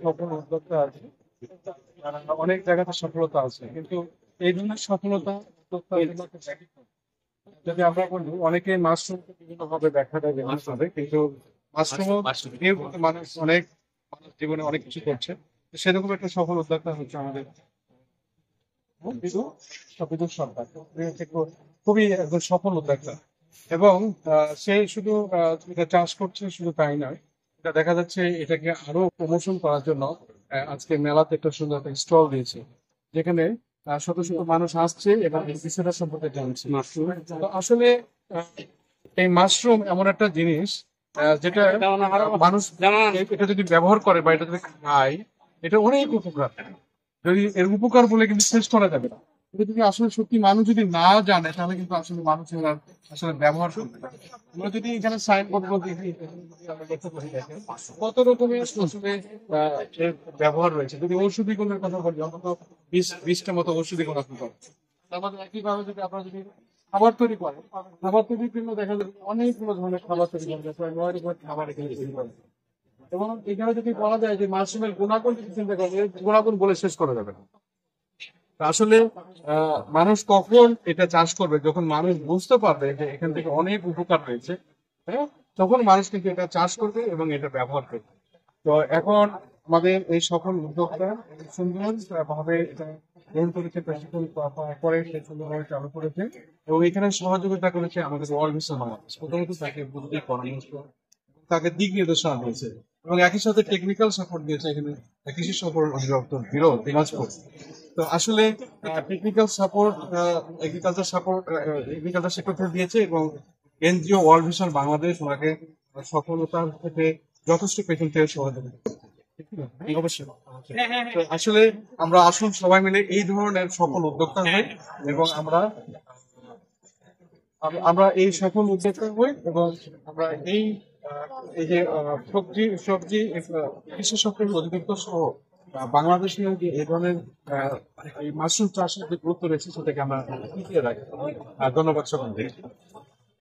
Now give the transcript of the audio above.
সফল উদ্যোক্তা আছে, অনেক জায়গাতে সফলতা আছে, কিন্তু এই ধরনের সফলতা উদ্যোক্তাগুলোকে ব্যতিক্রম। যদি আমরা বলি, অনেকে মাশরুমকে বিভিন্ন ভাবে ব্যাখ্যা দেবে হবে, কিন্তু মাশরুম নিয়েও কিন্তু মানুষ জীবনে অনেক কিছু করছে। তো সেরকম একটা সফল উদ্যোক্তা হচ্ছে আমাদের বিদু সরকার। উনি হচ্ছে খুবই একজন সফল উদ্যোক্তা, এবং সে শুধু এটা চাষ করছে শুধু তাই নয়, এটা দেখা যাচ্ছে এটাকে আরো প্রমোশন করার জন্য আজকে মেলাতে একটা সুন্দর একটা স্টল দিয়েছে, যেখানে শত শত মানুষ আসছে এবং এই বিষয়টা সম্পর্কে জানছে। তো আসলে আহ, এই মাশরুম এমন একটা জিনিস যেটা মানুষ এটা যদি ব্যবহার করে বা এটা যদি খায়, এটা অনেক উপকার। যদি এর উপকার বলে কিন্তু শেষ করা যাবে না। এটা যদি আসলে সত্যি মানুষ যদি না জানে, তাহলে কিন্তু আসলে মানুষের আর আসলে ব্যবহার করবে না। আমরা যদি এখানে সাইনবোর্ড বলতে আমরা লক্ষ্য করি, দেখেন কত রকমের আসলে এর ব্যবহার রয়েছে। যদি ঔষধি গুণের কথা বলি, অন্তত 20টা মতো ঔষধি গুণ আপনি পাবেন। তার মধ্যে একইভাবে যদি আপনারা যদি খাবার তৈরি করেন, খাবার তৈরির জন্য দেখা যাবে অনেকগুলো ধরনের খাবার তৈরি করা যায়, প্রায় 9 রকমের খাবার এখানে তৈরি করা যায়। এবং এখানে যদি বলা যায় যে মাশরুমের গুণাগুণ যদি চিন্তা করেন, এর গুণাগুণ বলে শেষ করা যাবে না। তা আসলে মানুষ কখন এটা চাষ করবে, যখন মানুষ বুঝতে পারবে যে এখান থেকে অনেক উপকার রয়েছে, হ্যাঁ, তখন মানুষ কিন্তু এটা চাষ করবে এবং এটা ব্যবহার করবে। তো এখন আমাদের এই সকল উদ্যোক্তা সুন্দর ভাবে এটা গ্রহণ করেছে, প্রশিক্ষণ করে সে সুন্দরভাবে চালু করেছে, এবং এখানে সহযোগিতা করেছে আমাদের ওয়ার্ল্ড ভিশন বাংলাদেশ। প্রথমত তাকে বুদ্ধি পরামর্শ, তাকে দিক নির্দেশনা দিয়েছে, এবং একই সাথে টেকনিক্যাল সাপোর্ট দিয়েছে এখানে কৃষি সম্পর্ক অধিদপ্তর ব্যুরো দিনাজপুর। তো আসলে টেকনিক্যাল সাপোর্ট, এগ্রিকালচার সেক্টর থেকে দিয়েছে, এবং এনজিও ওয়ার্ল্ড ভিশন বাংলাদেশ ওনাকে সফলতার থেকে যথেষ্ট পেছন থেকে সহযোগিতা করেছে। অবশ্যই। তো আসলে আমরা আসুন সবাই মিলে এই ধরনের সফল উদ্যোক্তা হই, এবং আমরা আমরা এই সফল উদ্যোক্তা হই, এবং আমরা এই যে সবজি সবজি কৃষি সম্পর্ক অধিদপ্তর সহ বাংলাদেশে যে এই ধরনের আহ, এই মাশরুম চাষের যে গুরুত্ব রয়েছে সেটাকে আমরা টিকিয়ে রাখি। ধন্যবাদ সকলকে।